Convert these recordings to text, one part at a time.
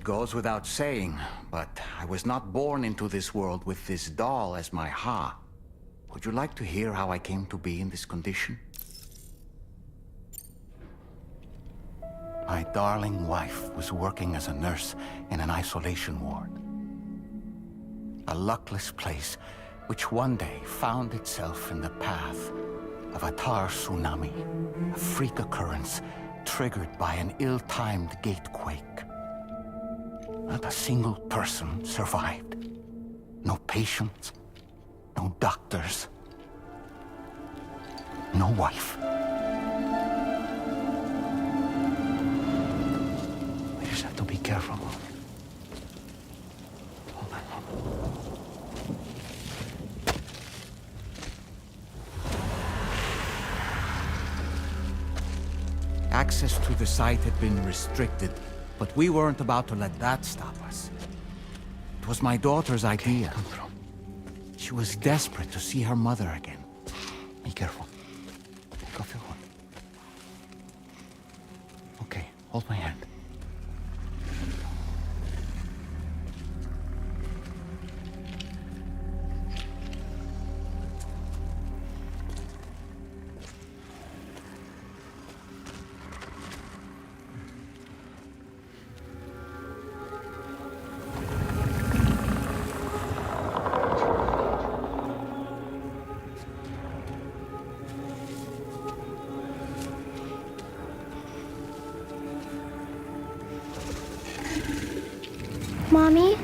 It goes without saying, but I was not born into this world with this doll as my ha. Would you like to hear how I came to be in this condition? My darling wife was working as a nurse in an isolation ward. A luckless place which one day found itself in the path of a tar tsunami, a freak occurrence triggered by an ill-timed gatequake. Not a single person survived. No patients, no doctors, no wife. We just have to be careful. Hold on. Access to the site had been restricted, but we weren't about to let that stop us. It was my daughter's idea. She was desperate to see her mother again. Be careful. Take off your hood. Okay, hold my hand. Mommy?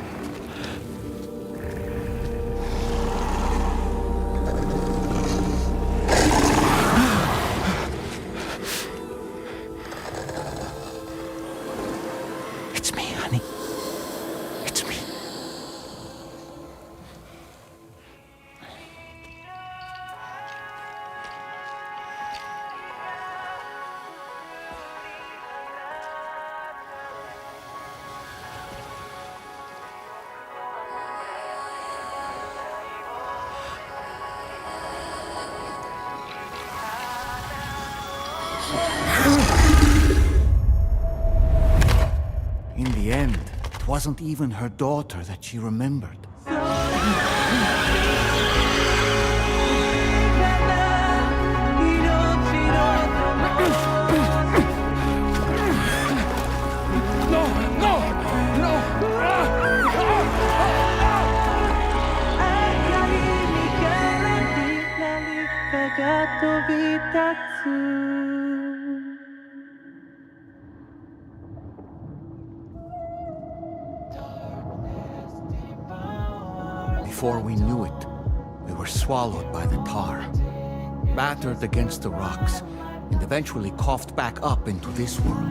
It's me, honey. It's me. In the end, it wasn't even her daughter that she remembered. Before we knew it, we were swallowed by the tar, battered against the rocks, and eventually coughed back up into this world.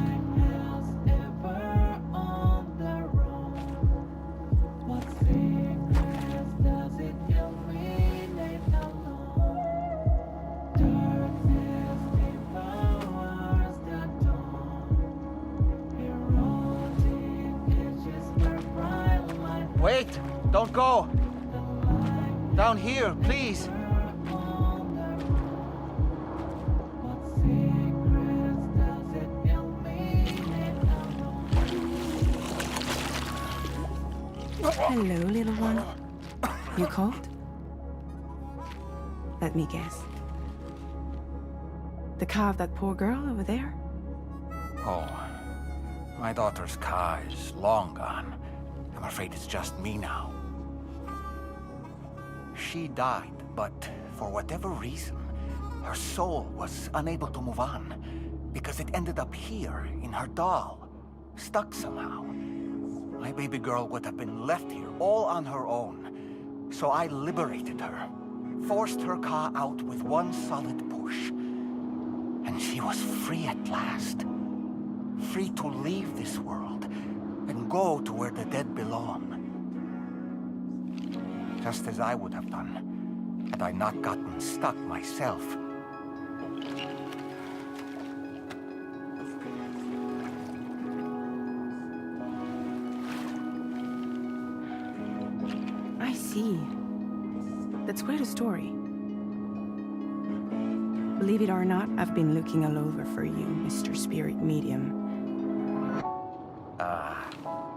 Wait! Don't go! Down here, please! Hello, little one. You cold? Let me guess. The car of that poor girl over there? Oh, my daughter's car is long gone. I'm afraid it's just me now. She died, but for whatever reason, her soul was unable to move on because it ended up here in her doll, stuck somehow. My baby girl would have been left here all on her own. So I liberated her, forced her car out with one solid push. And she was free at last. Free to leave this world and go to where the dead belong. Just as I would have done, had I not gotten stuck myself. I see. That's quite a story. Believe it or not, I've been looking all over for you, Mr. Spirit Medium.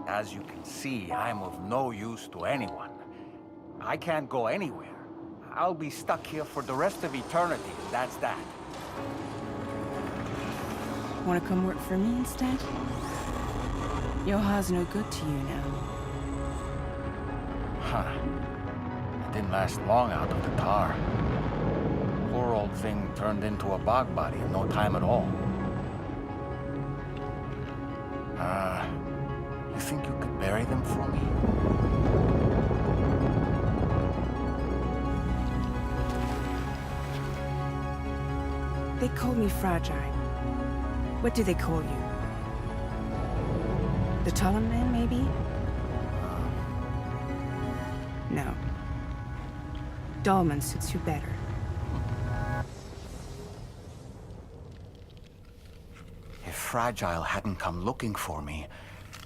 As you can see, I'm of no use to anyone. I can't go anywhere. I'll be stuck here for the rest of eternity, and that's that. Wanna come work for me instead? Yoha's no good to you now. Huh. It didn't last long out of the tar. Poor old thing turned into a bog body in no time at all. You think you could bury them for me? They call me fragile. What do they call you? The taller man, maybe? No. Dolman suits you better. If Fragile hadn't come looking for me,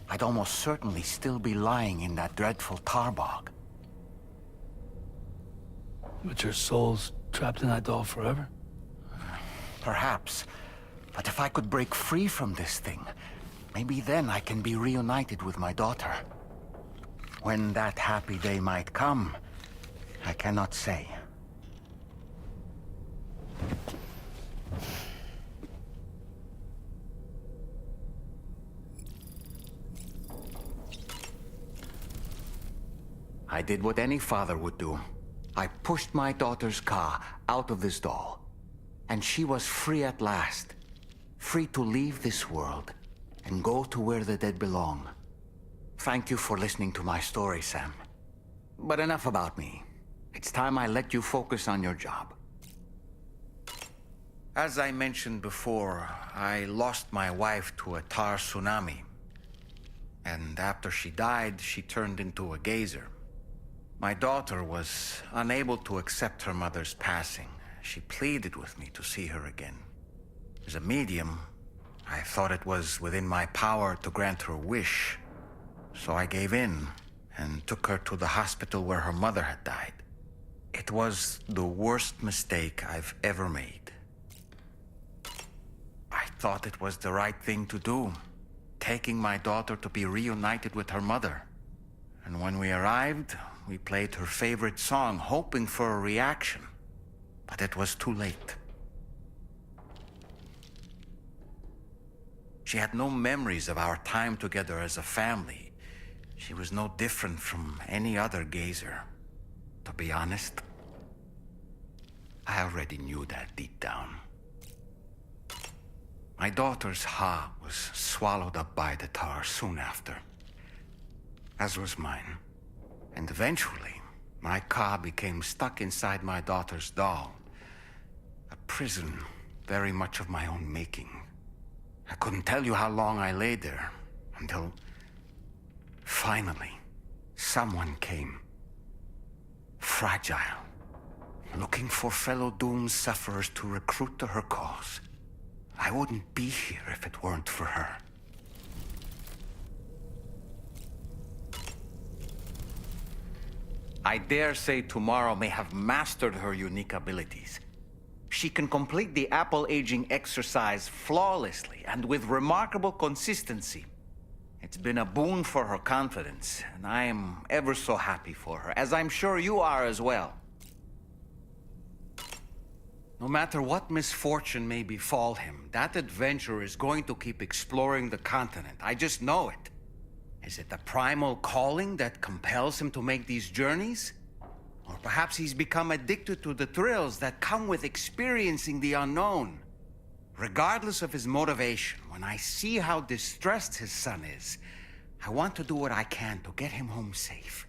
I'd almost certainly still be lying in that dreadful tar bog. But your soul's trapped in that doll forever? Perhaps. But if I could break free from this thing, maybe then I can be reunited with my daughter. When that happy day might come, I cannot say. I did what any father would do. I pushed my daughter's car out of this doll. And she was free at last. Free to leave this world and go to where the dead belong. Thank you for listening to my story, Sam. But enough about me. It's time I let you focus on your job. As I mentioned before, I lost my wife to a tar tsunami. And after she died, she turned into a geyser. My daughter was unable to accept her mother's passing. She pleaded with me to see her again. As a medium, I thought it was within my power to grant her wish. So I gave in and took her to the hospital where her mother had died. It was the worst mistake I've ever made. I thought it was the right thing to do, taking my daughter to be reunited with her mother. And when we arrived, we played her favorite song, hoping for a reaction. But it was too late. She had no memories of our time together as a family. She was no different from any other geyser. To be honest, I already knew that deep down. My daughter's heart was swallowed up by the tar soon after, as was mine. And eventually, my car became stuck inside my daughter's doll. A prison very much of my own making. I couldn't tell you how long I lay there, until finally, someone came. Fragile. Looking for fellow doomed sufferers to recruit to her cause. I wouldn't be here if it weren't for her. I dare say tomorrow may have mastered her unique abilities. She can complete the apple aging exercise flawlessly and with remarkable consistency. It's been a boon for her confidence, and I am ever so happy for her, as I'm sure you are as well. No matter what misfortune may befall him, that adventurer is going to keep exploring the continent. I just know it. Is it the primal calling that compels him to make these journeys? Or perhaps he's become addicted to the thrills that come with experiencing the unknown. Regardless of his motivation, when I see how distressed his son is, I want to do what I can to get him home safe.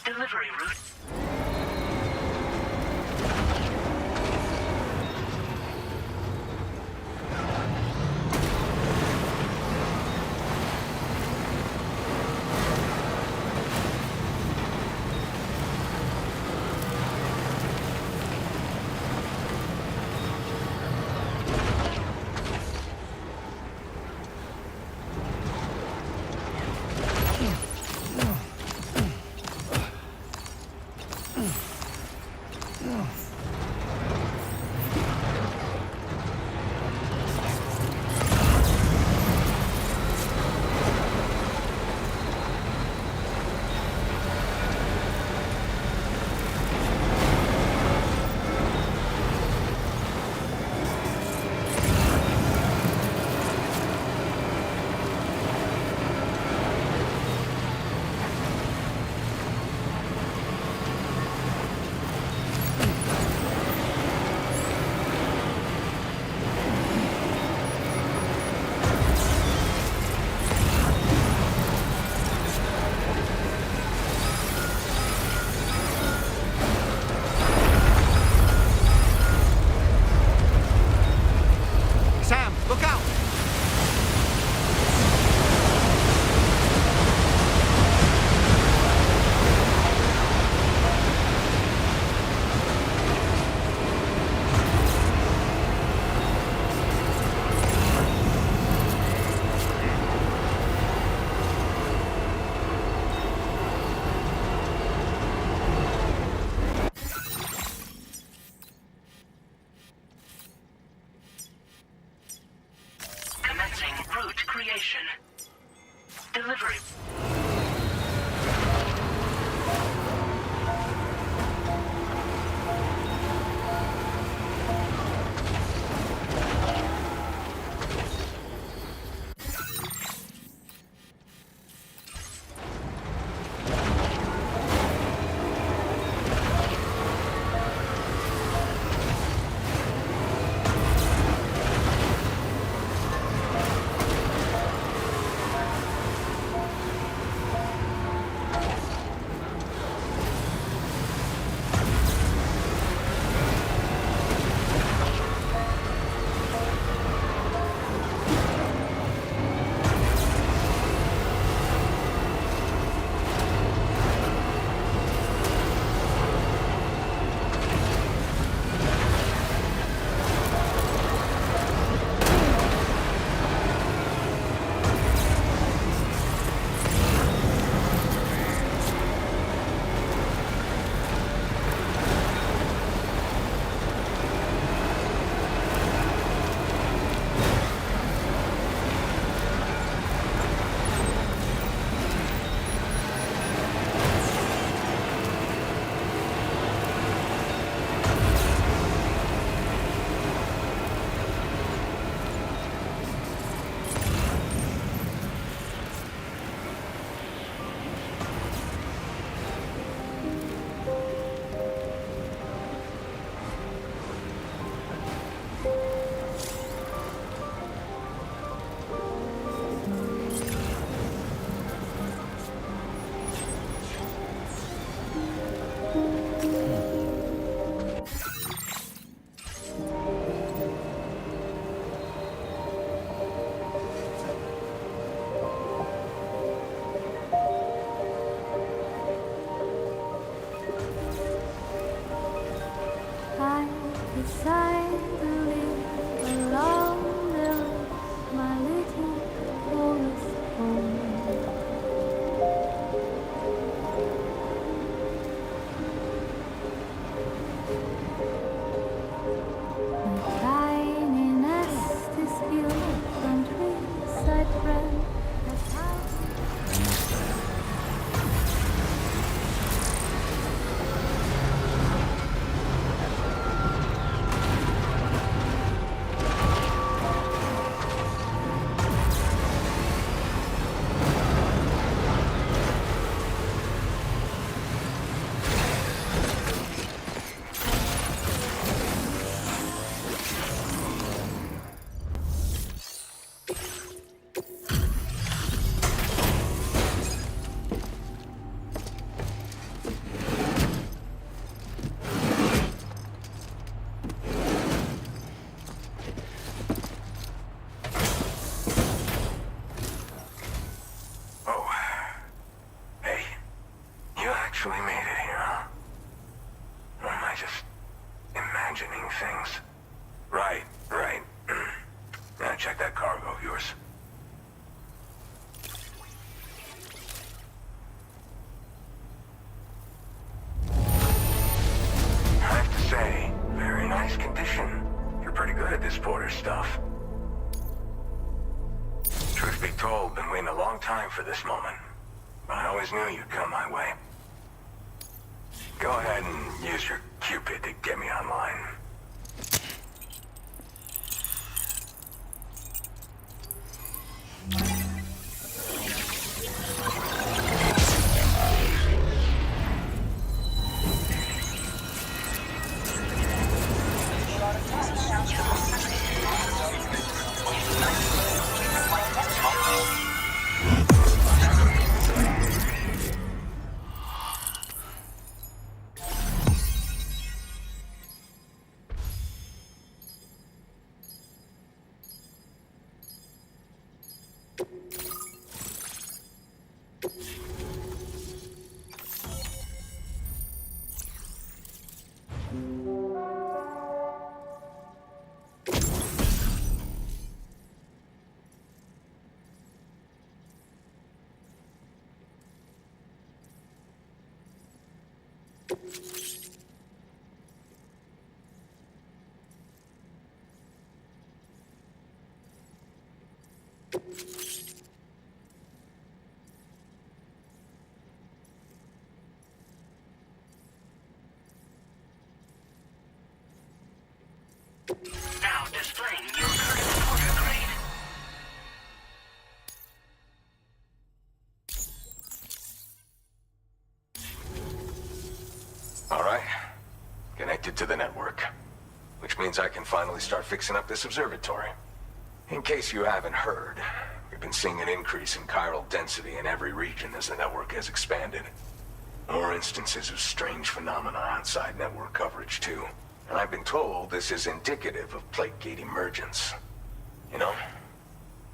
Delivery route. actually made it here, huh? Or am I just imagining things? Right. Now check that cargo of yours. I have to say, very nice condition. You're pretty good at this porter stuff. Truth be told, been waiting a long time for this moment. But I always knew you'd come my way. Go ahead and use your Cupid to get me online. Now displaying your current porter grade. All right. Connected to the network. Which means I can finally start fixing up this observatory. In case you haven't heard, we've been seeing an increase in chiral density in every region as the network has expanded. More instances of strange phenomena outside network coverage, too. And I've been told this is indicative of plate gate emergence. You know,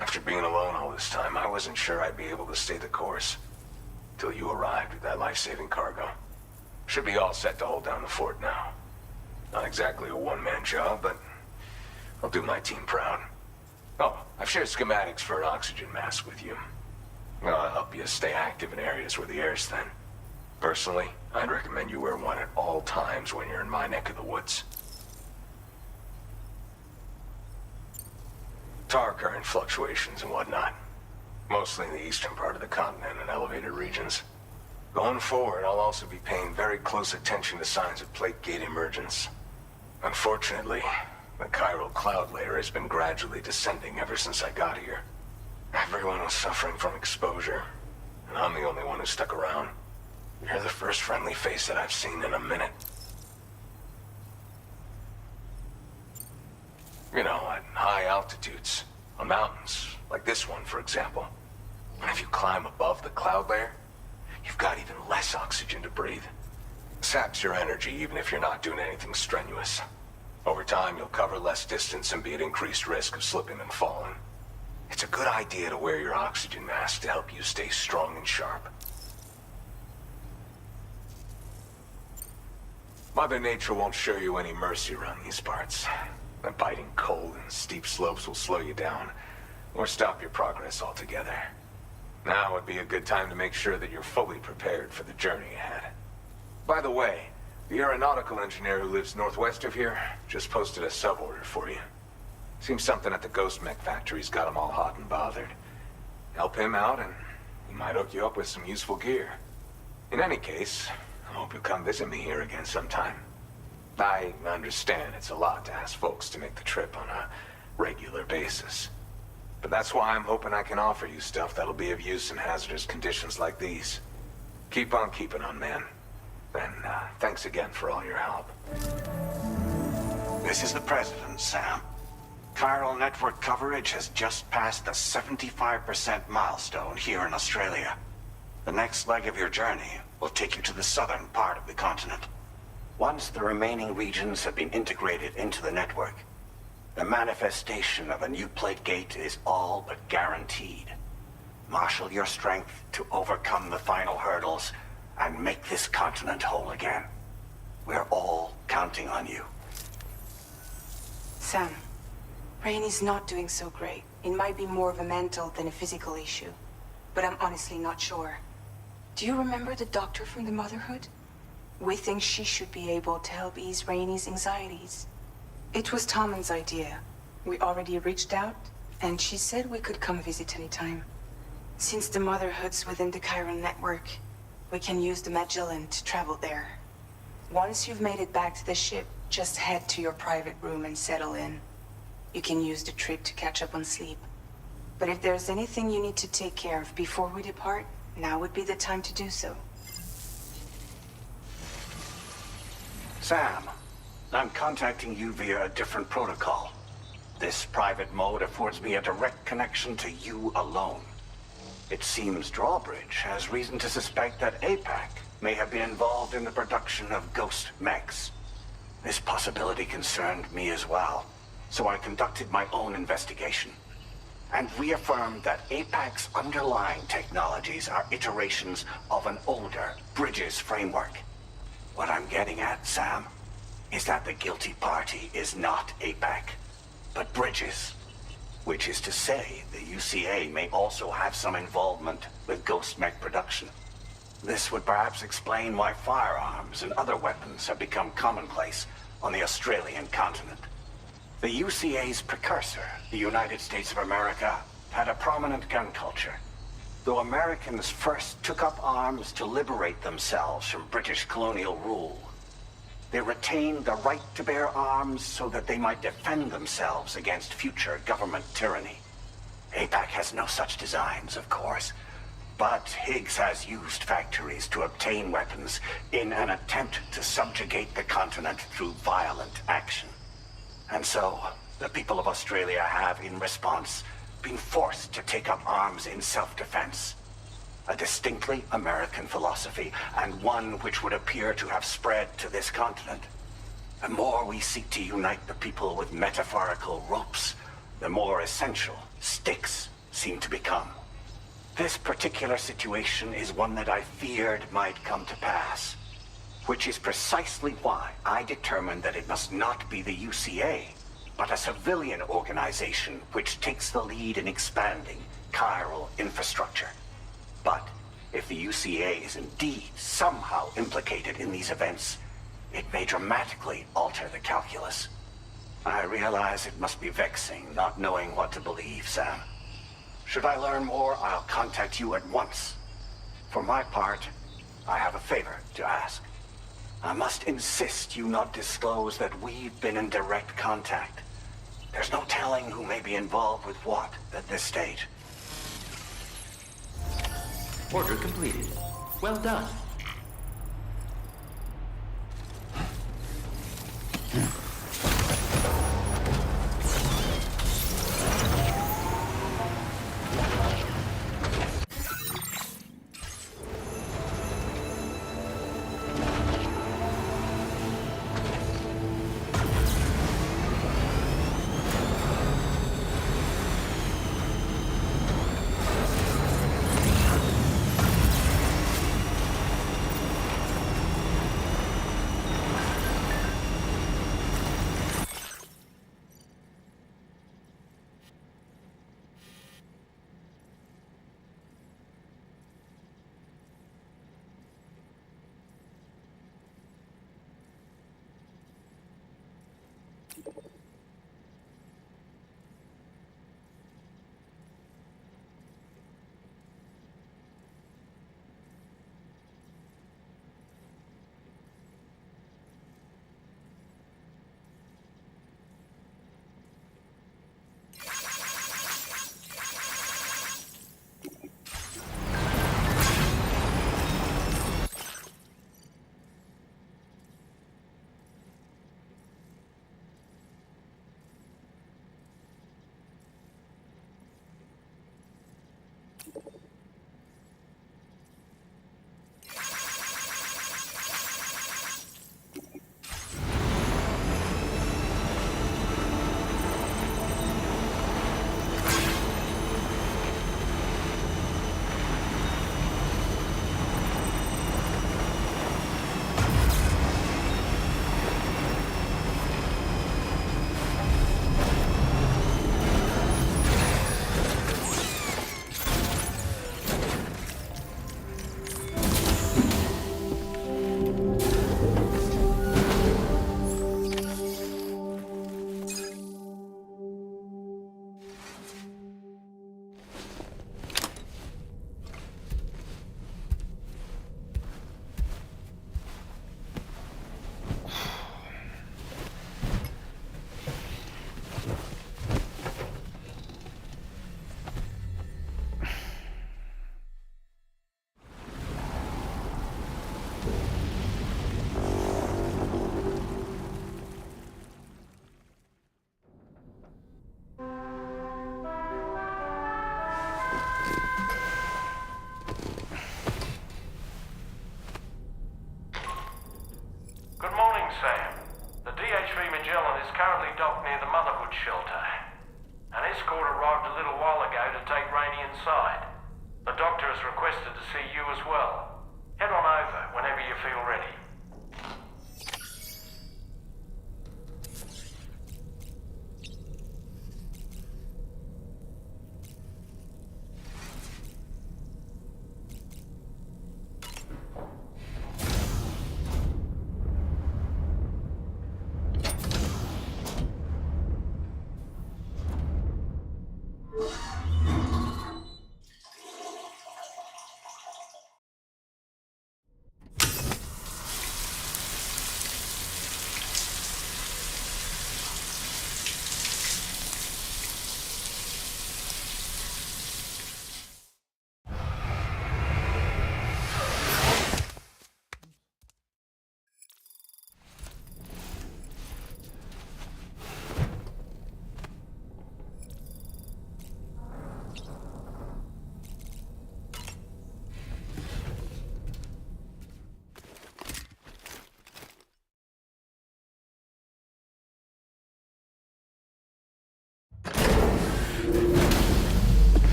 after being alone all this time, I wasn't sure I'd be able to stay the course. Till you arrived with that life-saving cargo. Should be all set to hold down the fort now. Not exactly a one-man job, but I'll do my team proud. Oh, I've shared schematics for an oxygen mask with you. I'll help you stay active in areas where the air's thin. Personally, I'd recommend you wear one at all times when you're in my neck of the woods. Tar current fluctuations and whatnot. Mostly in the eastern part of the continent and elevated regions. Going forward, I'll also be paying very close attention to signs of plate gate emergence. Unfortunately, the chiral cloud layer has been gradually descending ever since I got here. Everyone was suffering from exposure, and I'm the only one who stuck around. You're the first friendly face that I've seen in a minute. You know, at high altitudes, on mountains, like this one, for example. And if you climb above the cloud layer, you've got even less oxygen to breathe. Saps your energy even if you're not doing anything strenuous. Over time, you'll cover less distance and be at increased risk of slipping and falling. It's a good idea to wear your oxygen mask to help you stay strong and sharp. Mother Nature won't show you any mercy around these parts. The biting cold and steep slopes will slow you down, or stop your progress altogether. Now would be a good time to make sure that you're fully prepared for the journey ahead. By the way, the aeronautical engineer who lives northwest of here just posted a sub-order for you. Seems something at the Ghost Mech factory's got him all hot and bothered. Help him out and he might hook you up with some useful gear. In any case, I hope you'll come visit me here again sometime. I understand it's a lot to ask folks to make the trip on a regular basis. But that's why I'm hoping I can offer you stuff that'll be of use in hazardous conditions like these. Keep on keeping on, man. And thanks again for all your help. This is the President, Sam. Chiral network coverage has just passed the 75% milestone here in Australia. The next leg of your journey will take you to the southern part of the continent. Once the remaining regions have been integrated into the network, the manifestation of a new plate gate is all but guaranteed. Marshal your strength to overcome the final hurdles and make this continent whole again. We're all counting on you. Sam, Rainey's not doing so great. It might be more of a mental than a physical issue. But I'm honestly not sure. Do you remember the doctor from the Motherhood? We think she should be able to help ease Rainey's anxieties. It was Tommen's idea. We already reached out, and she said we could come visit anytime. Since the Motherhood's within the Chiron network, we can use the Magellan to travel there. Once you've made it back to the ship, just head to your private room and settle in. You can use the trip to catch up on sleep. But if there's anything you need to take care of before we depart, now would be the time to do so. Sam, I'm contacting you via a different protocol. This private mode affords me a direct connection to you alone. It seems Drawbridge has reason to suspect that APAC may have been involved in the production of ghost mechs. This possibility concerned me as well, so I conducted my own investigation and reaffirmed that APAC's underlying technologies are iterations of an older Bridges framework. What I'm getting at, Sam, is that the guilty party is not APAC, but Bridges. Which is to say, the UCA may also have some involvement with ghost mech production. This would perhaps explain why firearms and other weapons have become commonplace on the Australian continent. The UCA's precursor, the United States of America, had a prominent gun culture. Though Americans first took up arms to liberate themselves from British colonial rule, they retained the right to bear arms so that they might defend themselves against future government tyranny. APAC has no such designs, of course, but Higgs has used factories to obtain weapons in an attempt to subjugate the continent through violent action. And so, the people of Australia have, in response, been forced to take up arms in self-defense. A distinctly American philosophy, and one which would appear to have spread to this continent. The more we seek to unite the people with metaphorical ropes, the more essential sticks seem to become. This particular situation is one that I feared might come to pass, which is precisely why I determined that it must not be the UCA, but a civilian organization which takes the lead in expanding chiral infrastructure. But if the UCA is indeed somehow implicated in these events, it may dramatically alter the calculus. I realize it must be vexing not knowing what to believe, Sam. Should I learn more, I'll contact you at once. For my part, I have a favor to ask. I must insist you not disclose that we've been in direct contact. There's no telling who may be involved with what at this stage. Order completed. Well done.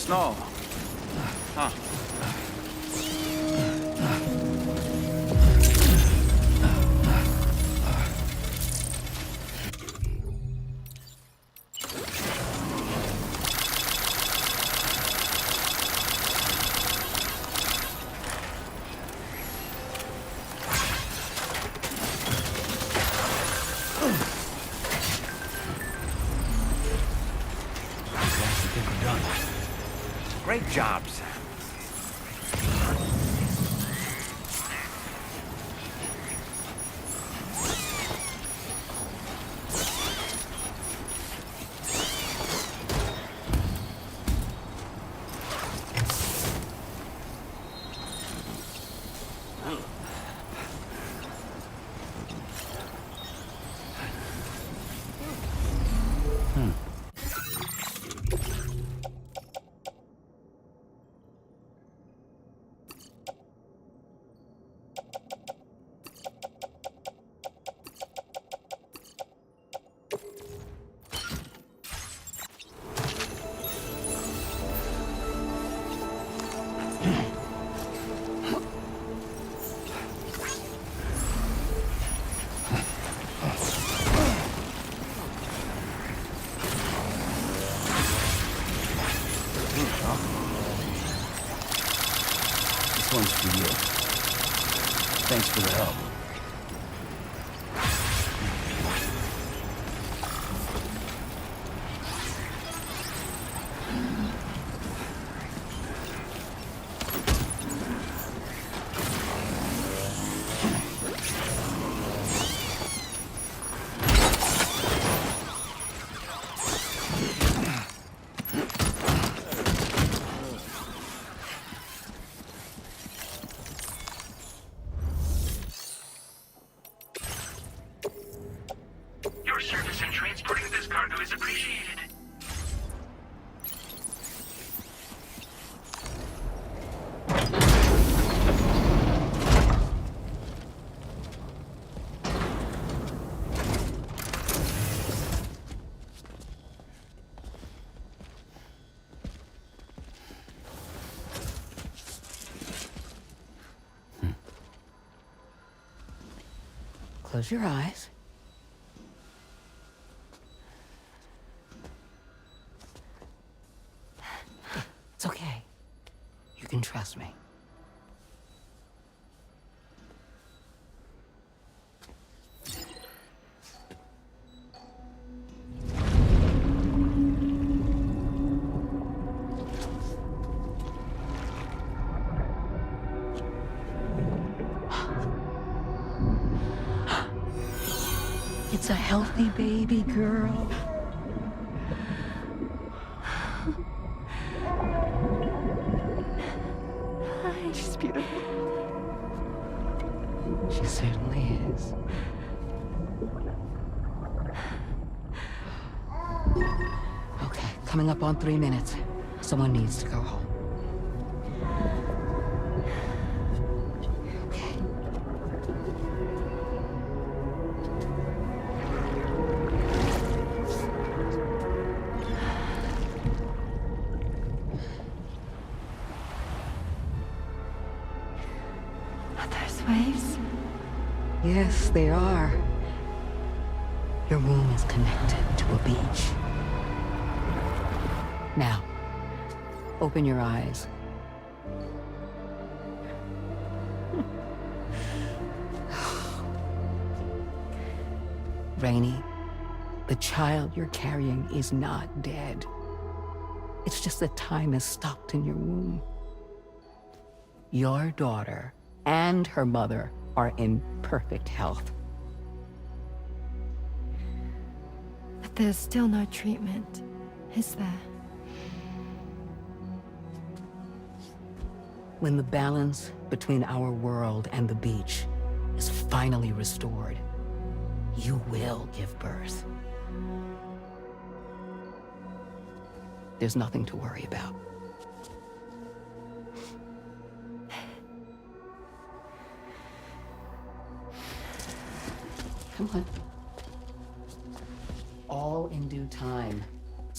snow. Huh. Great job, Sam. This one's for you. Thanks for the help. Your service in transporting this cargo is appreciated. Close your eyes. It's okay. You can trust me. It's a healthy baby girl. She's beautiful. She certainly is. Okay, coming up on 3 minutes. Someone needs to go home. Okay. There's waves. Yes, they are. Your womb is connected to a beach. Now, open your eyes. Rainey, the child you're carrying is not dead. It's just that time has stopped in your womb. Your daughter and her mother are in perfect health. But there's still no treatment, is there? When the balance between our world and the beach is finally restored, you will give birth. There's nothing to worry about. Come on. All in due time.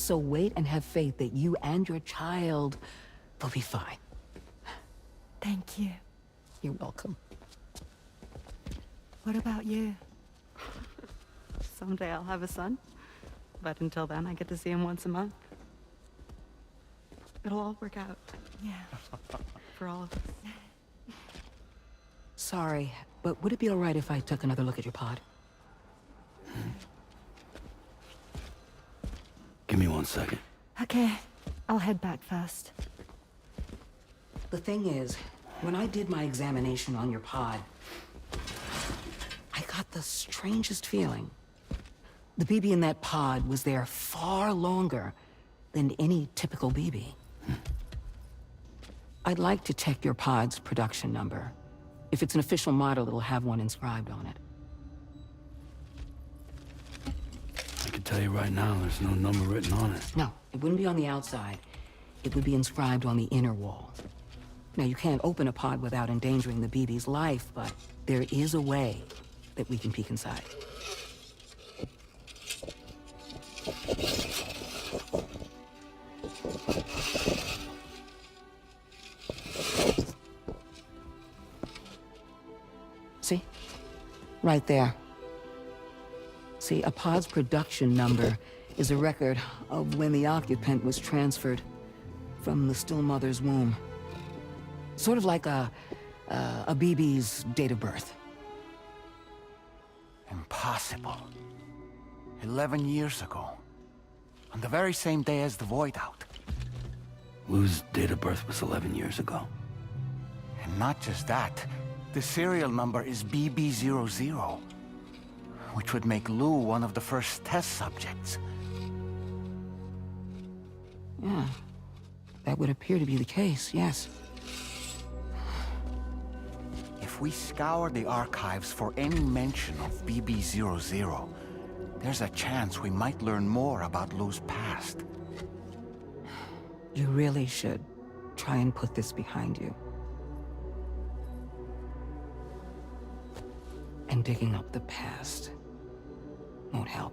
So wait and have faith that you and your child will be fine. Thank you. You're welcome. What about you? Someday I'll have a son. But until then, I get to see him once a month. It'll all work out. Yeah. For all of us. Sorry, but would it be all right if I took another look at your pod? Give me 1 second. Okay, I'll head back first. The thing is, when I did my examination on your pod, I got the strangest feeling. The BB in that pod was there far longer than any typical BB. I'd like to check your pod's production number. If it's an official model, it'll have one inscribed on it. I can tell you right now, there's no number written on it. No, it wouldn't be on the outside. It would be inscribed on the inner wall. Now, you can't open a pod without endangering the BB's life, but there is a way that we can peek inside. See? Right there. See, a pod's production number is a record of when the occupant was transferred from the still mother's womb. Sort of like a BB's date of birth. Impossible. 11 years ago. On the very same day as the Void Out. Lou's date of birth was 11 years ago. And not just that, the serial number is BB00, which would make Lou one of the first test subjects. Yeah, that would appear to be the case, yes. If we scour the archives for any mention of BB00, there's a chance we might learn more about Lou's past. You really should try and put this behind you. And digging up the past won't help.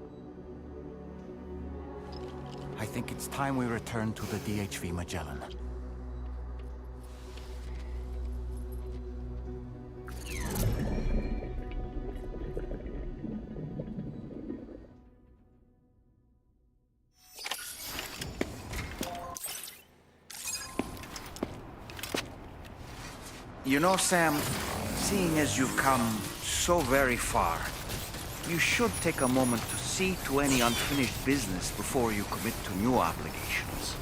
I think it's time we return to the DHV Magellan. You know, Sam, seeing as you've come so very far, you should take a moment to see to any unfinished business before you commit to new obligations.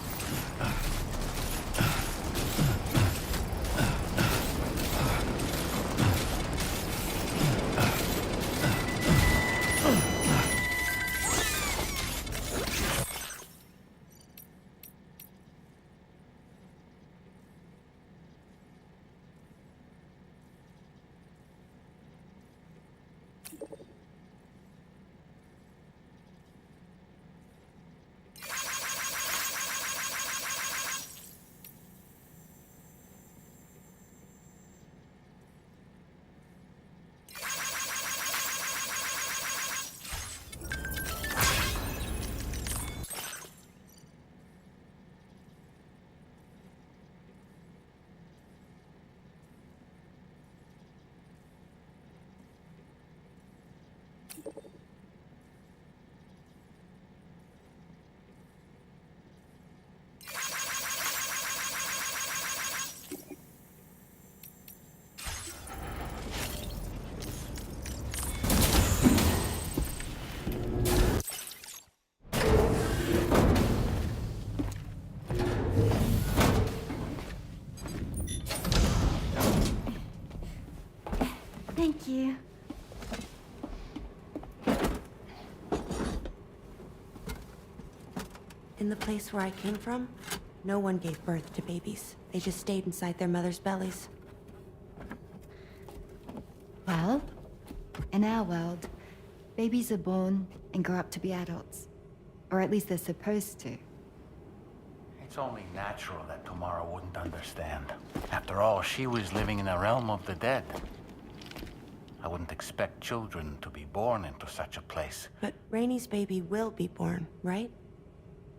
Thank you. In the place where I came from, no one gave birth to babies. They just stayed inside their mother's bellies. Well, in our world, babies are born and grow up to be adults. Or at least they're supposed to. It's only natural that Tamara wouldn't understand. After all, she was living in a realm of the dead. I wouldn't expect children to be born into such a place. But Rainey's baby will be born, right?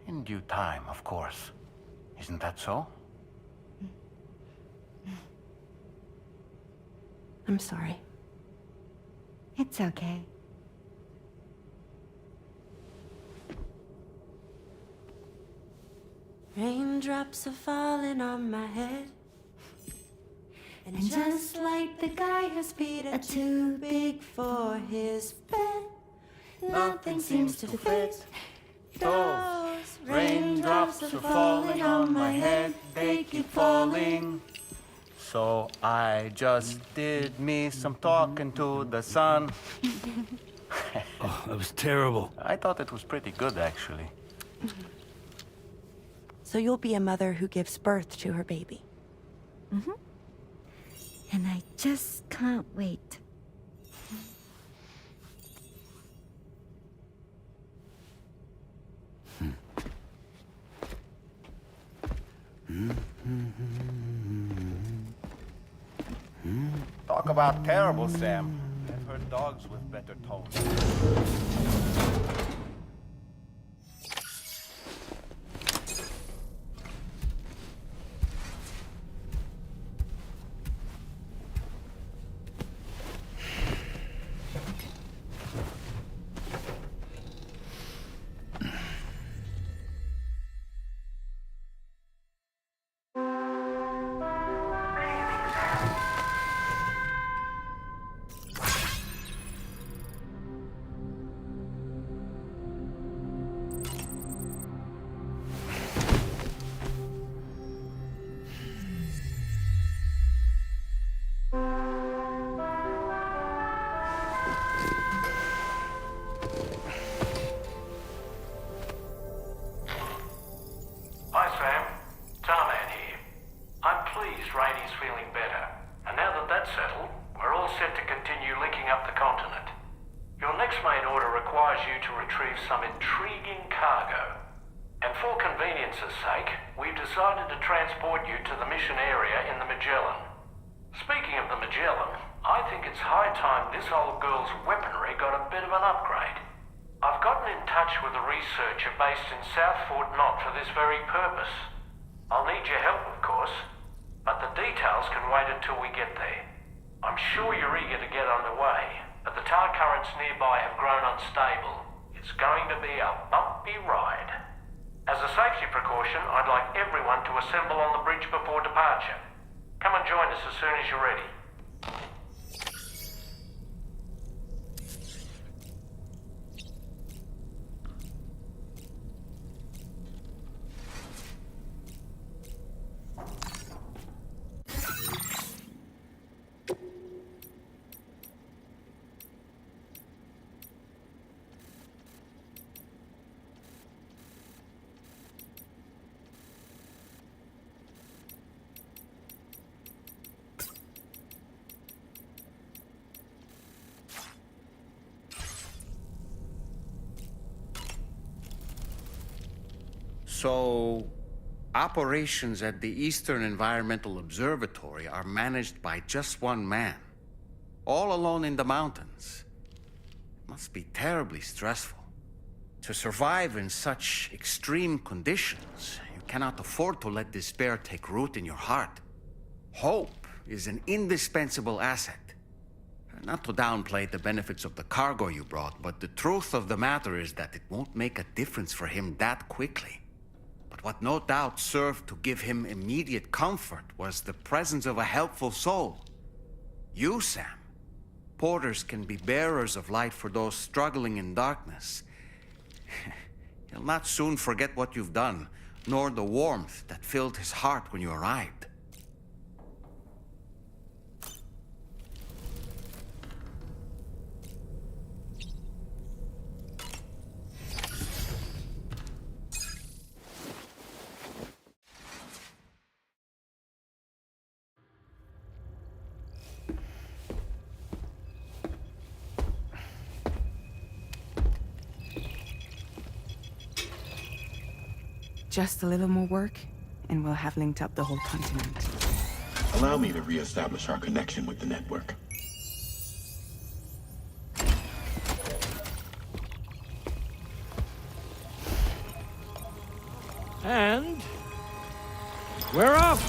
In due time, of course. Isn't that so? I'm sorry. It's okay. Raindrops are falling on my head. And just like the guy whose feet are too big for his bed, nothing seems to fit. Those raindrops are falling on my head, they keep falling. So I just did me some talking to the sun. Oh, that was terrible. I thought it was pretty good, actually. So you'll be a mother who gives birth to her baby. Mm-hmm. And I just can't wait. Talk about terrible, Sam. I've heard dogs with better tones. Hi, Sam. Tarman here. I'm pleased Rainey's feeling better. And now that that's settled, we're all set to continue linking up the continent. Your next main order requires you to retrieve some intriguing cargo. And for convenience's sake, we've decided to transport you to the mission area in the Magellan. Speaking of the Magellan, I think it's high time this old girl's weaponry got a bit of an upgrade. I've gotten in touch with a researcher based in South Fort Knott for this very purpose. I'll need your help, of course, but the details can wait until we get there. I'm sure you're eager to get underway, but the tar currents nearby have grown unstable. It's going to be a bumpy ride. As a safety precaution, I'd like everyone to assemble on the bridge before departure. Come and join us as soon as you're ready. So, operations at the Eastern Environmental Observatory are managed by just one man, all alone in the mountains. It must be terribly stressful. To survive in such extreme conditions, you cannot afford to let despair take root in your heart. Hope is an indispensable asset. Not to downplay the benefits of the cargo you brought, but the truth of the matter is that it won't make a difference for him that quickly. But what no doubt served to give him immediate comfort was the presence of a helpful soul. You, Sam. Porters can be bearers of light for those struggling in darkness. He'll not soon forget what you've done, nor the warmth that filled his heart when you arrived. Just a little more work, and we'll have linked up the whole continent. Allow me to reestablish our connection with the network. And we're off!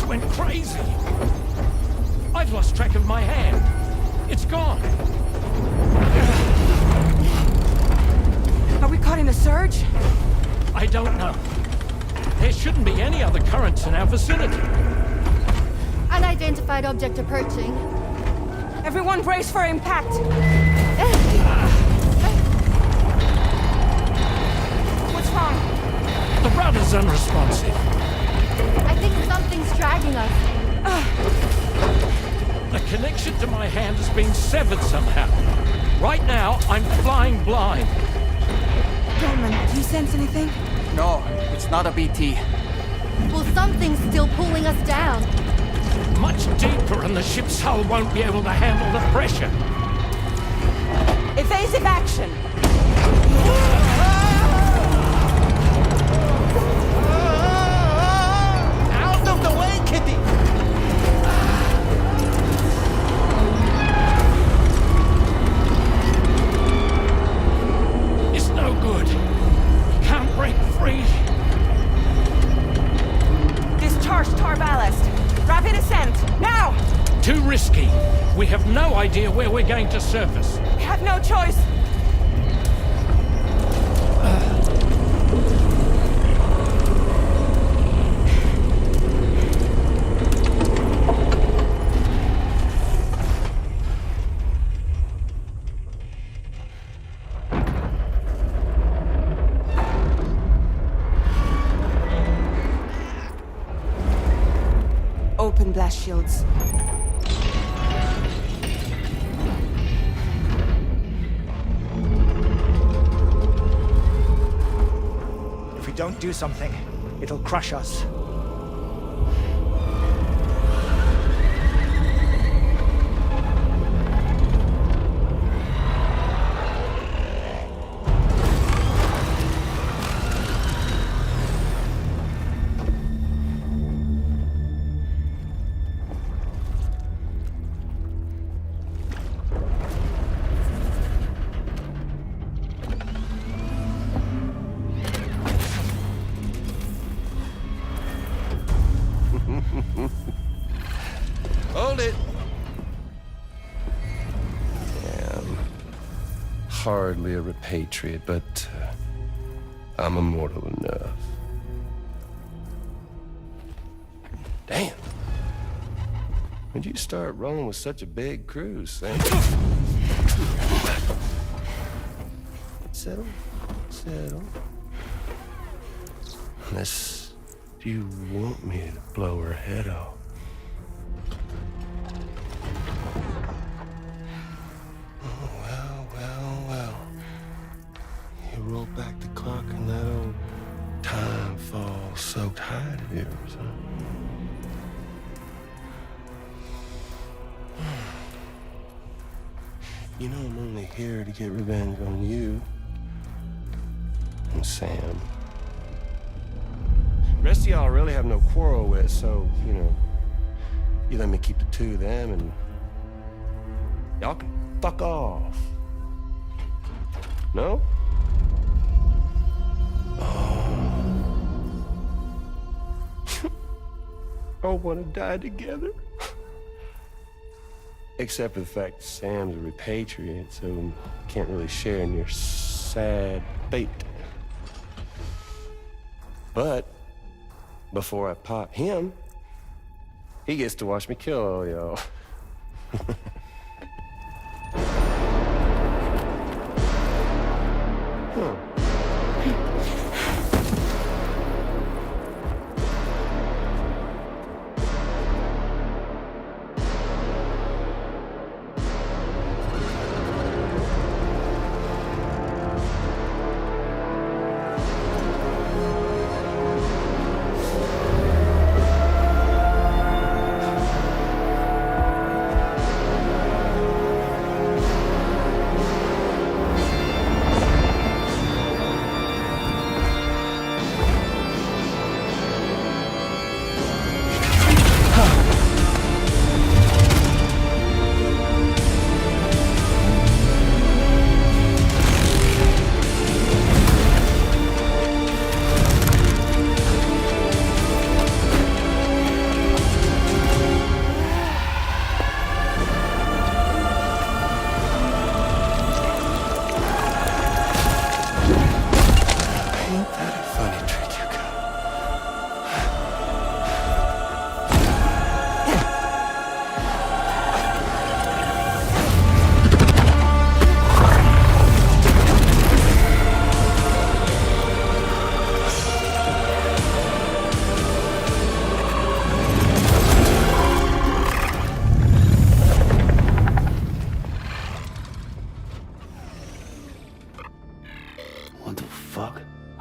Went crazy. I've lost track of my hand. It's gone. Are we caught in a surge? I don't know. There shouldn't be any other currents in our vicinity. Unidentified object approaching. Everyone brace for impact. What's wrong? The rudder's unresponsive. I think something's dragging us. The connection to my hand has been severed somehow. Right now, I'm flying blind. Dolman, do you sense anything? No, it's not a BT. Well, something's still pulling us down. Much deeper, and the ship's hull won't be able to handle the pressure. Evasive action! Out of the way, Kitty! It's no good. Can't break free. Discharge tar ballast. Rapid ascent, now! Too risky. We have no idea where we're going to surface. We have no choice. Open blast shields. If we don't do something, it'll crush us. Hold it! Yeah, I'm hardly a repatriate, but I'm immortal enough. Damn. When'd you start rolling with such a big crew, Sam? Settle. Settle. Unless you want me to blow her head off. Oh, well. You roll back the clock and that old time fall soaked hide of yours, huh? You know I'm only here to get revenge on you and Sam. The rest of y'all I really have no quarrel with, so, you know, you let me keep the two of them and y'all can fuck off. No? Oh. I want to die together. Except for the fact that Sam's a repatriate, so can't really share in your sad fate. But before I pop him, he gets to watch me kill all y'all.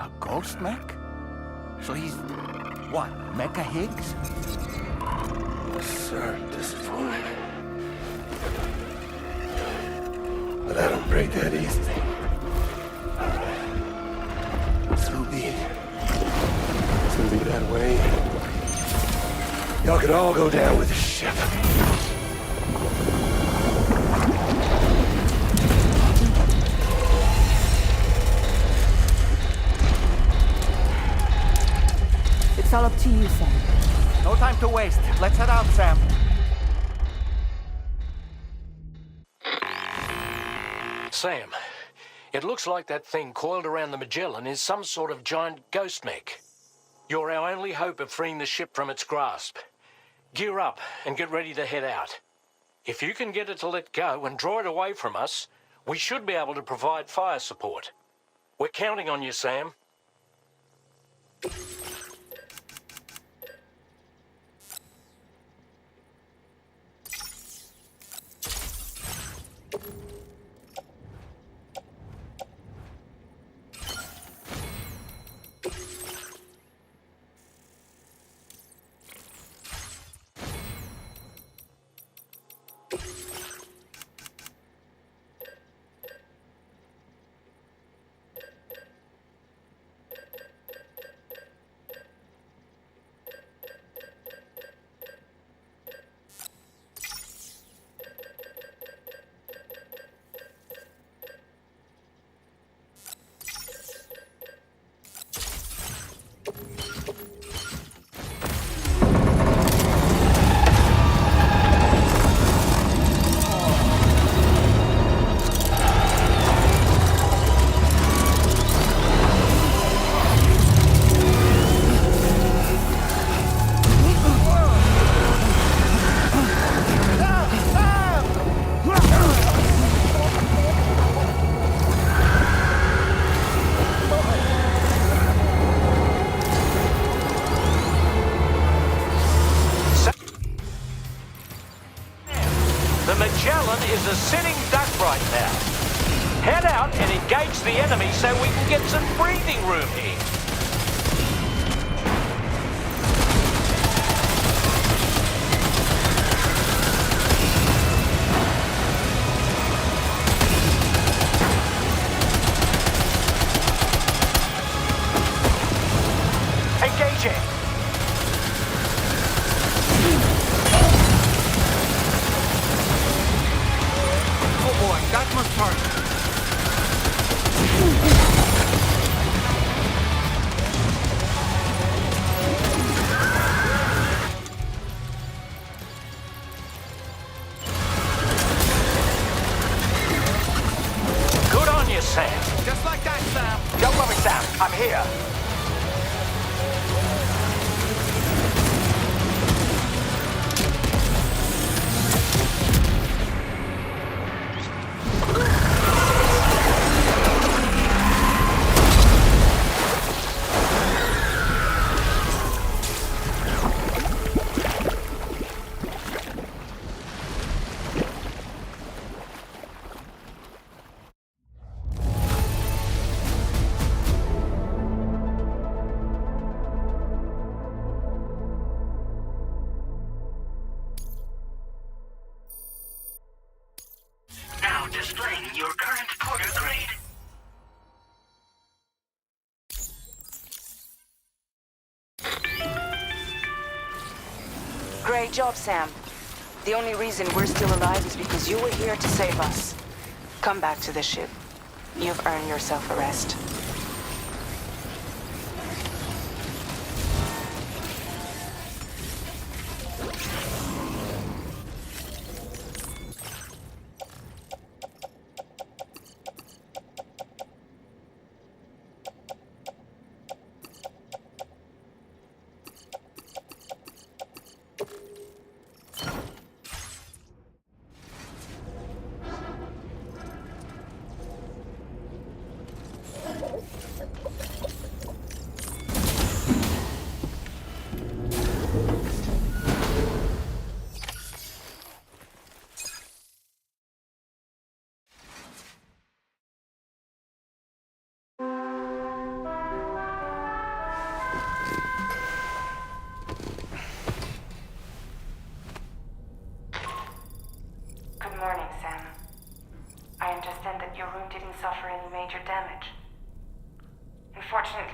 A ghost mech? So he's... what, Mecha Higgs? Sir, disappointed. But I don't break that easy. So be it. It's gonna be that way. Y'all could all go down with the ship. It's all up to you, Sam. No time to waste. Let's head out, Sam. Sam, it looks like that thing coiled around the Magellan is some sort of giant ghost mech. You're our only hope of freeing the ship from its grasp. Gear up and get ready to head out. If you can get it to let go and draw it away from us, we should be able to provide fire support. We're counting on you, Sam. The Magellan is a sitting duck right now. Head out and engage the enemy so we can get some breathing room here. Engaging. Oh boy, that must hurt. Good on you, Sam. Just like that, Sam. Don't worry, Sam. I'm here. Now displaying your current porter grade. Great job, Sam. The only reason we're still alive is because you were here to save us. Come back to the ship. You've earned yourself a rest.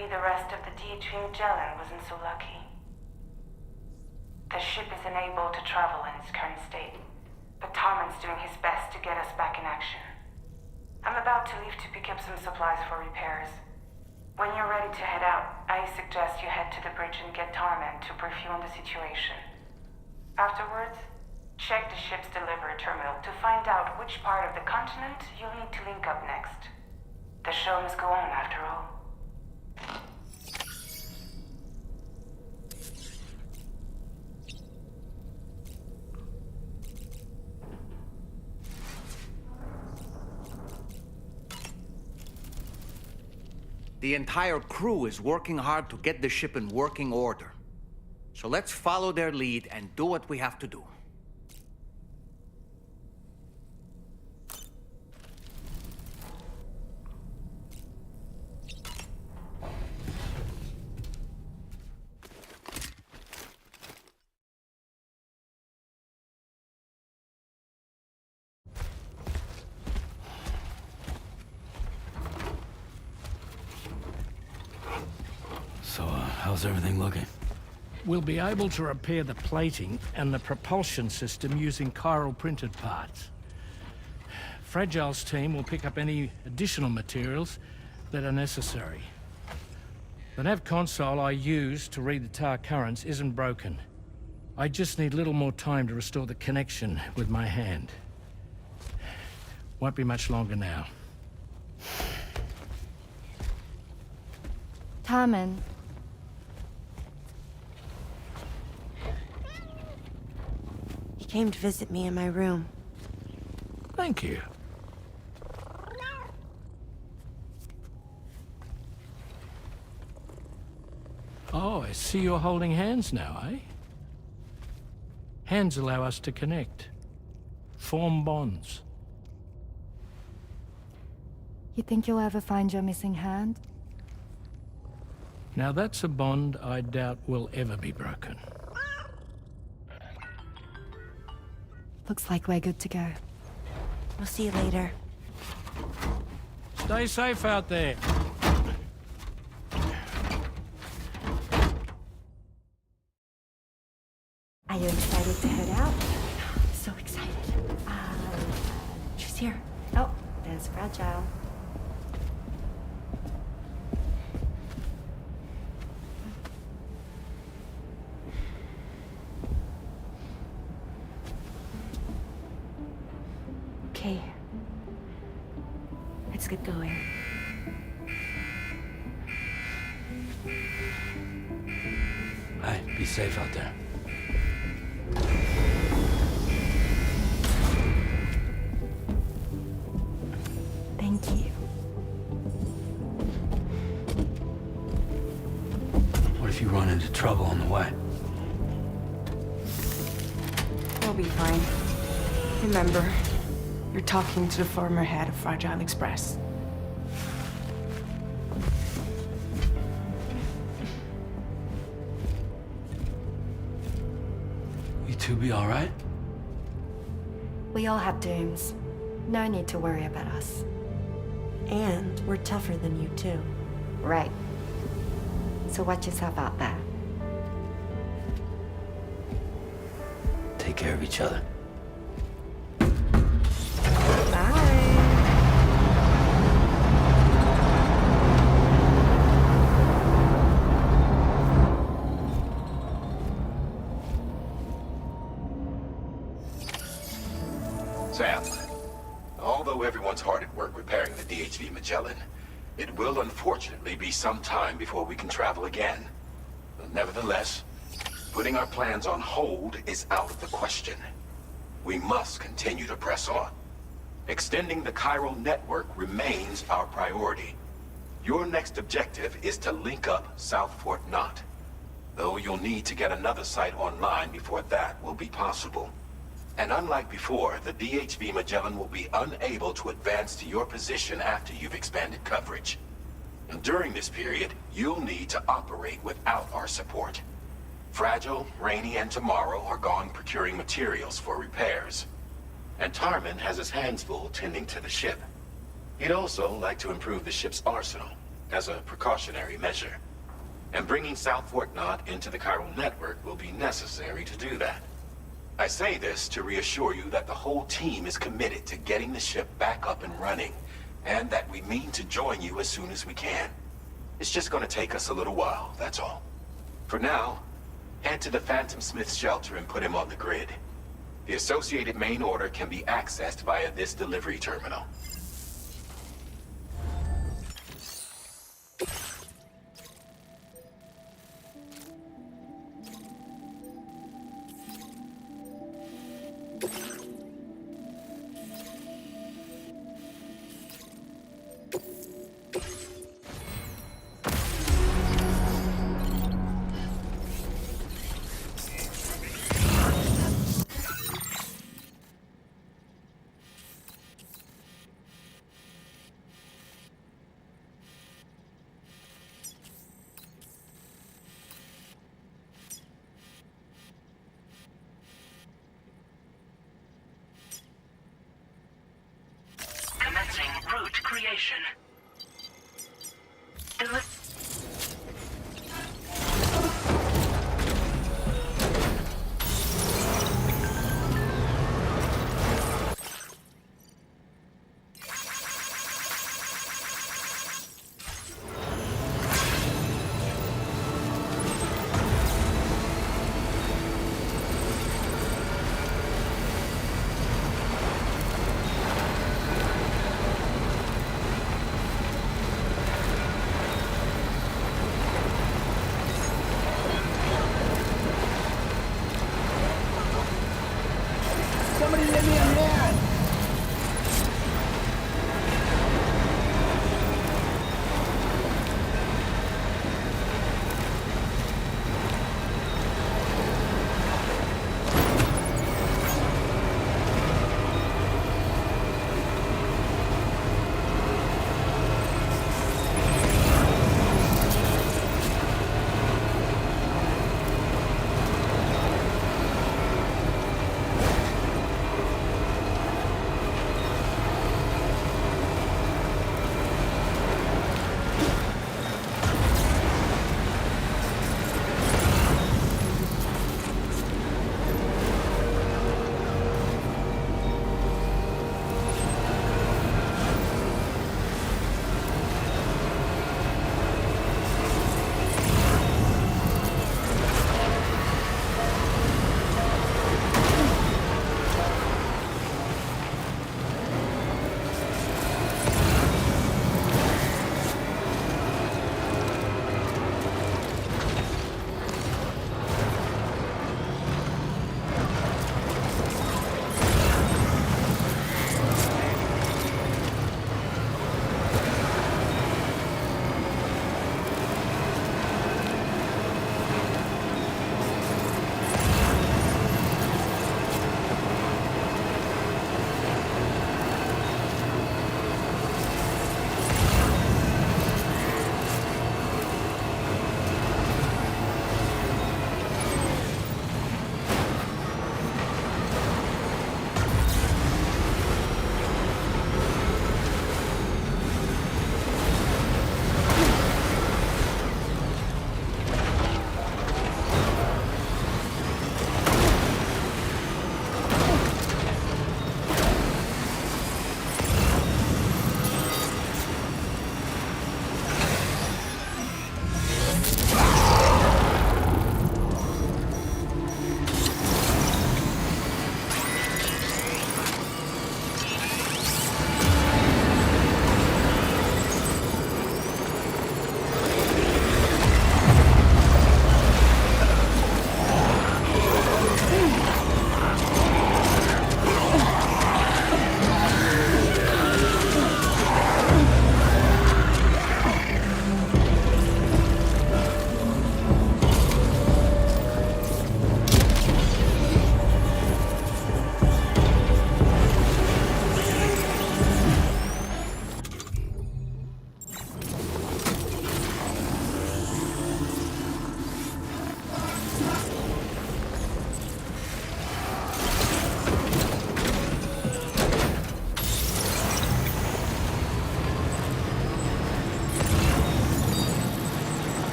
Unfortunately, the rest of the DHV Magellan wasn't so lucky. The ship is unable to travel in its current state, but Tarman's doing his best to get us back in action. I'm about to leave to pick up some supplies for repairs. When you're ready to head out, I suggest you head to the bridge and get Tarman to brief you on the situation. Afterwards, check the ship's delivery terminal to find out which part of the continent you'll need to link up next. The show must go on after all. The entire crew is working hard to get the ship in working order. So let's follow their lead and do what we have to do. So, how's everything looking? We'll be able to repair the plating and the propulsion system using chiral printed parts. Fragile's team will pick up any additional materials that are necessary. The nav console I use to read the tar currents isn't broken. I just need a little more time to restore the connection with my hand. Won't be much longer now. Tarman. He came to visit me in my room. Thank you. Oh, I see you're holding hands now, eh? Hands allow us to connect. Form bonds. You think you'll ever find your missing hand? Now that's a bond I doubt will ever be broken. Looks like we're good to go. We'll see you later. Stay safe out there. Are you excited to head out? So excited. She's here. Oh, there's Fragile. Okay. Let's get going. Hey, be safe out there. Thank you. What if you run into trouble on the way? We'll be fine. Remember, you're talking to the former head of Fragile Express. You two be all right? We all have dooms. No need to worry about us. And we're tougher than you, too. Right. So watch yourself out there. Take care of each other. Sam, although everyone's hard at work repairing the DHV Magellan, it will unfortunately be some time before we can travel again. But nevertheless, putting our plans on hold is out of the question. We must continue to press on. Extending the chiral network remains our priority. Your next objective is to link up South Fort Knot, though you'll need to get another site online before that will be possible. And unlike before, the DHV Magellan will be unable to advance to your position after you've expanded coverage. And during this period, you'll need to operate without our support. Fragile, Rainey, and Tomorrow are gone procuring materials for repairs. And Tarman has his hands full tending to the ship. He'd also like to improve the ship's arsenal. as a precautionary measure. And bringing South Fort Knot into the chiral network will be necessary to do that. I say this to reassure you that the whole team is committed to getting the ship back up and running, and that we mean to join you as soon as we can. It's just gonna take us a little while, that's all. For now, head to the Phantom Smith shelter and put him on the grid. The associated main order can be accessed via this delivery terminal. Commencing route creation.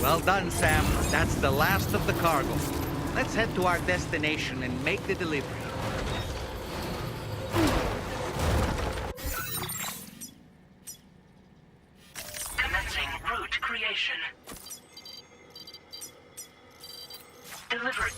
Well done, Sam. That's the last of the cargo. Let's head to our destination and make the delivery. Commencing route creation. Delivery.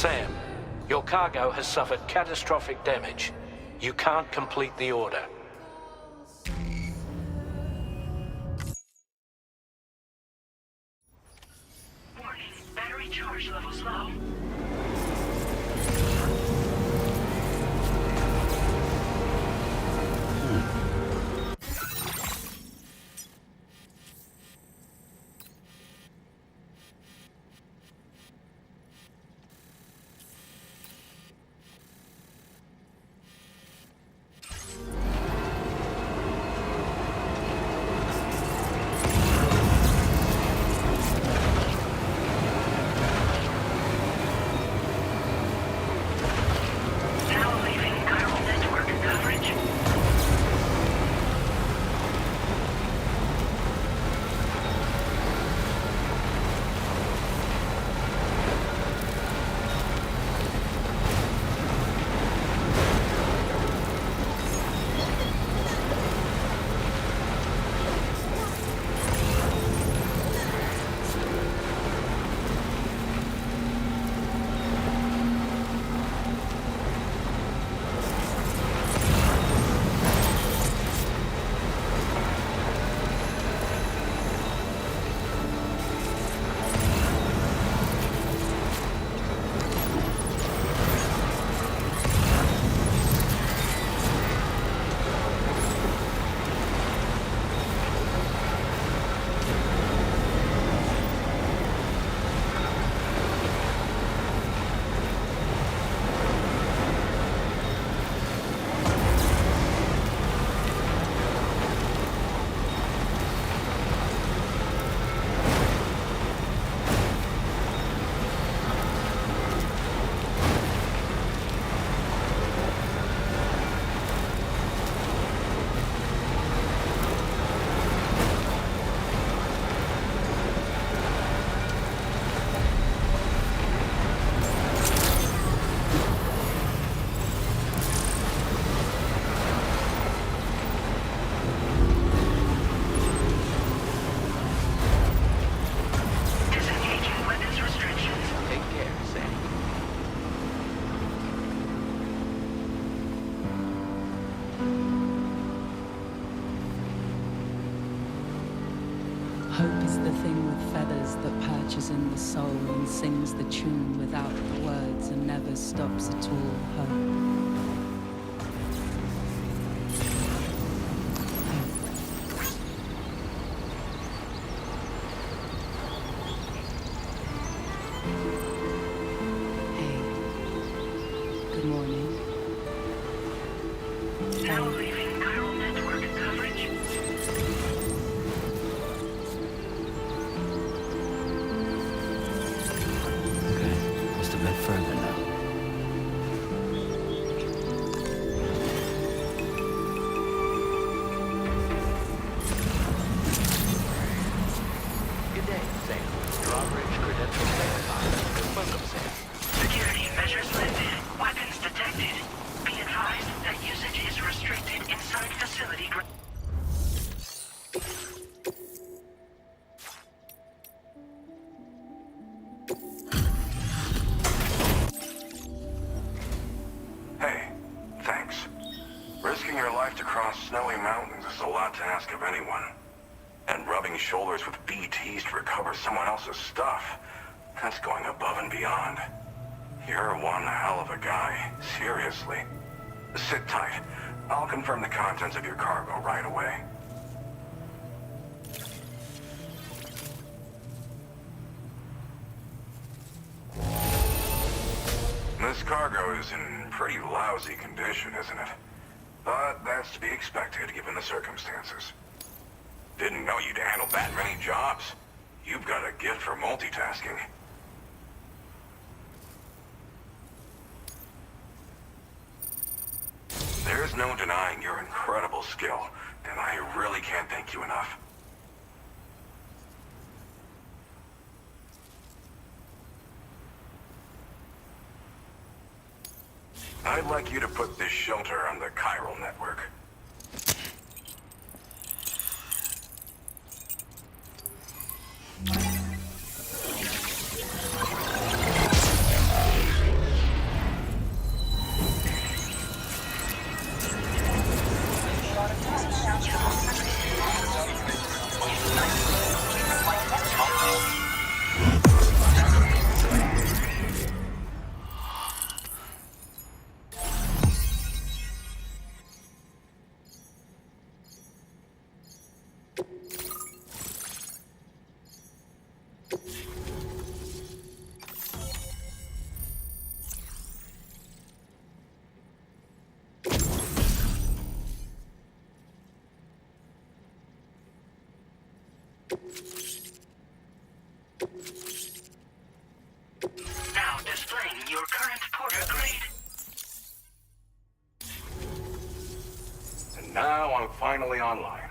Sam, your cargo has suffered catastrophic damage. You can't complete the order. Warning, battery charge levels low. Now leaving chiral network coverage. Disengaging weapons restrictions. Take care, Sam. Hope is the thing with feathers that perches in the soul and sings the tune without the words and never stops at all. Hope. Good morning. Now leaving chiral network coverage. Okay, just a bit further now. Good day, Sam. Drawbridge credential verified. Welcome, Sam. Security measures lifted. Weapons detected. Be advised that usage is restricted inside facility. Hey, thanks. Risking your life to cross snowy mountains is a lot to ask of anyone. And rubbing shoulders with BTs to recover someone else's stuff, that's going above and beyond. You're one hell of a guy, seriously. Sit tight. I'll confirm the contents of your cargo right away. This cargo is in pretty lousy condition, isn't it? But that's to be expected given the circumstances. Didn't know you'd handle that many jobs. You've got a gift for multitasking. There's no denying your incredible skill, and I really can't thank you enough. I'd like you to put this shelter on the chiral network. your current porter grade. And now I'm finally online.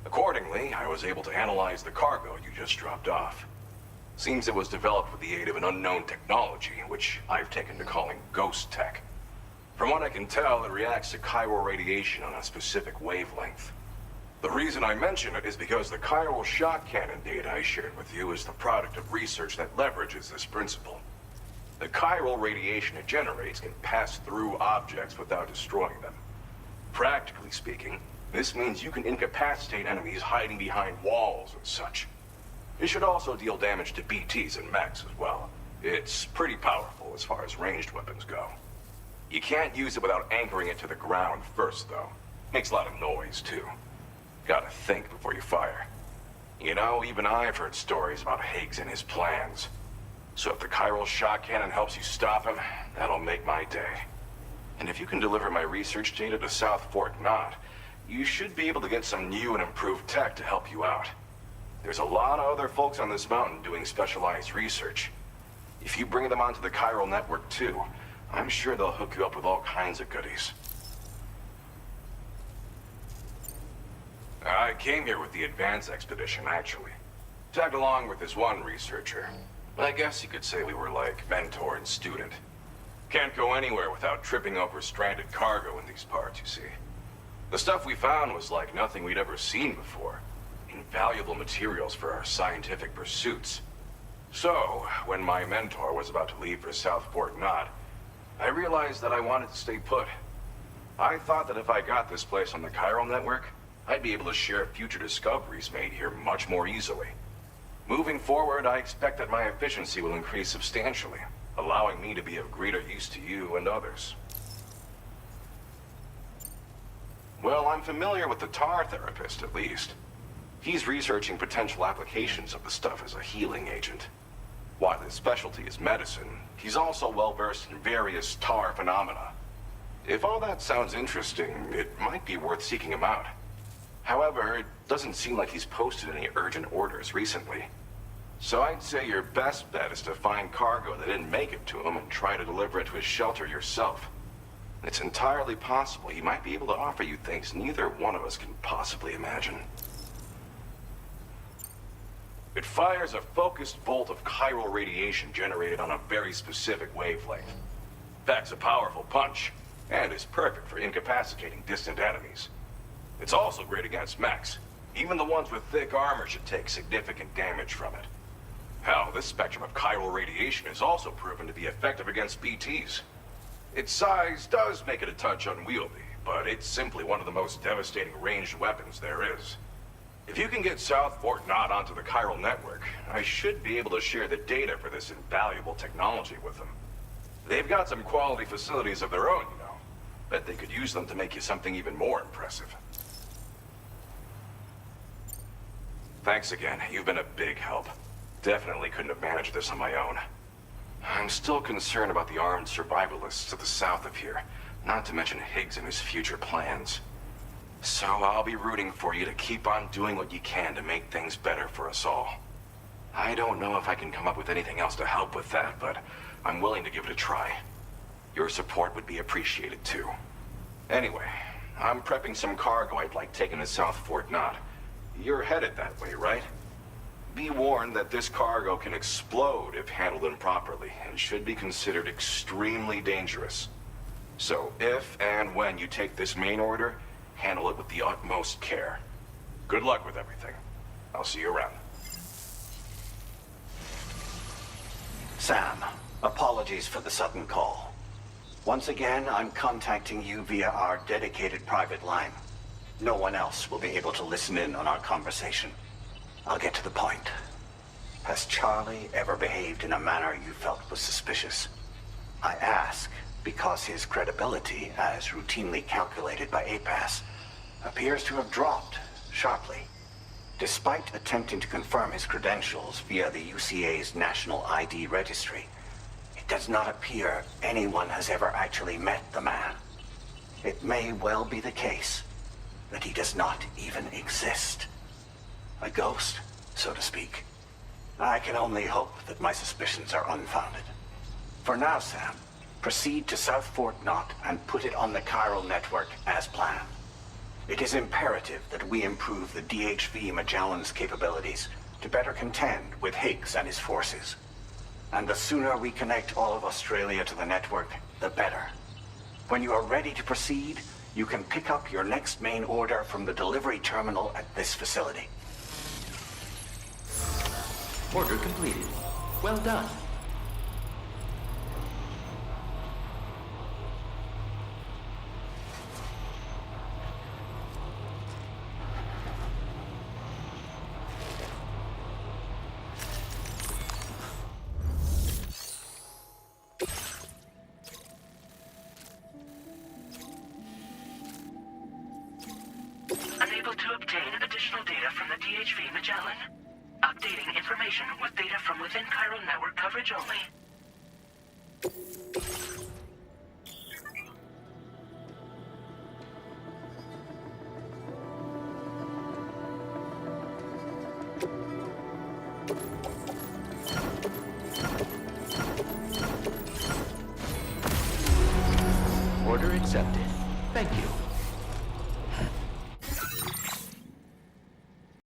Accordingly, I was able to analyze the cargo you just dropped off. Seems it was developed with the aid of an unknown technology, which I've taken to calling ghost tech. From what I can tell, it reacts to chiral radiation on a specific wavelength. The reason I mention it is because the chiral shock cannon data I shared with you is the product of research that leverages this principle. The chiral radiation it generates can pass through objects without destroying them. Practically speaking, this means you can incapacitate enemies hiding behind walls and such. It should also deal damage to BTs and mechs as well. It's pretty powerful as far as ranged weapons go. You can't use it without anchoring it to the ground first, though. Makes a lot of noise, too. Gotta think before you fire. You know, even I've heard stories about Higgs and his plans. So if the chiral shock cannon helps you stop him, that'll make my day. And if you can deliver my research data to South Fort Knott, you should be able to get some new and improved tech to help you out. There's a lot of other folks on this mountain doing specialized research. If you bring them onto the chiral network too, I'm sure they'll hook you up with all kinds of goodies. I came here with the advance expedition, actually. Tagged along with this one researcher. I guess you could say we were like mentor and student. Can't go anywhere without tripping over stranded cargo in these parts, you see. The stuff we found was like nothing we'd ever seen before. Invaluable materials for our scientific pursuits. So, when my mentor was about to leave for South Fort Knott, I realized that I wanted to stay put. I thought that if I got this place on the chiral network, I'd be able to share future discoveries made here much more easily. Moving forward, I expect that my efficiency will increase substantially, allowing me to be of greater use to you and others. Well, I'm familiar with the tar therapist, at least. He's researching potential applications of the stuff as a healing agent. While his specialty is medicine, he's also well-versed in various tar phenomena. If all that sounds interesting, it might be worth seeking him out. However, it doesn't seem like he's posted any urgent orders recently. So I'd say your best bet is to find cargo that didn't make it to him and try to deliver it to his shelter yourself. It's entirely possible he might be able to offer you things neither one of us can possibly imagine. It fires a focused bolt of chiral radiation generated on a very specific wavelength. Packs a powerful punch, and is perfect for incapacitating distant enemies. It's also great against mechs. Even the ones with thick armor should take significant damage from it. Hell, this spectrum of chiral radiation is also proven to be effective against BTs. Its size does make it a touch unwieldy, but it's simply one of the most devastating ranged weapons there is. If you can get South Fort Knott onto the chiral network, I should be able to share the data for this invaluable technology with them. They've got some quality facilities of their own, you know. Bet they could use them to make you something even more impressive. Thanks again. You've been a big help. Definitely couldn't have managed this on my own. I'm still concerned about the armed survivalists to the south of here, not to mention Higgs and his future plans. So I'll be rooting for you to keep on doing what you can to make things better for us all. I don't know if I can come up with anything else to help with that, but I'm willing to give it a try. Your support would be appreciated too. Anyway, I'm prepping some cargo I'd like taken to South Fort Knott. You're headed that way, right? Be warned that this cargo can explode if handled improperly, and should be considered extremely dangerous. So if and when you take this main order, handle it with the utmost care. Good luck with everything. I'll see you around. Sam, apologies for the sudden call. Once again, I'm contacting you via our dedicated private line. No one else will be able to listen in on our conversation. I'll get to the point. Has Charlie ever behaved in a manner you felt was suspicious? I ask because his credibility, as routinely calculated by APAS, appears to have dropped sharply. Despite attempting to confirm his credentials via the UCA's National ID Registry, it does not appear anyone has ever actually met the man. It may well be the case that he does not even exist. A ghost, so to speak. I can only hope that my suspicions are unfounded. For now, Sam, proceed to South Fort Knot and put it on the chiral network as planned. It is imperative that we improve the DHV Magellan's capabilities to better contend with Higgs and his forces. And the sooner we connect all of Australia to the network, the better. When you are ready to proceed, you can pick up your next main order from the delivery terminal at this facility. Order completed. Well done. Unable to obtain additional data from the DHV Magellan. Updating information with data from within chiral network coverage only. Order accepted. Thank you.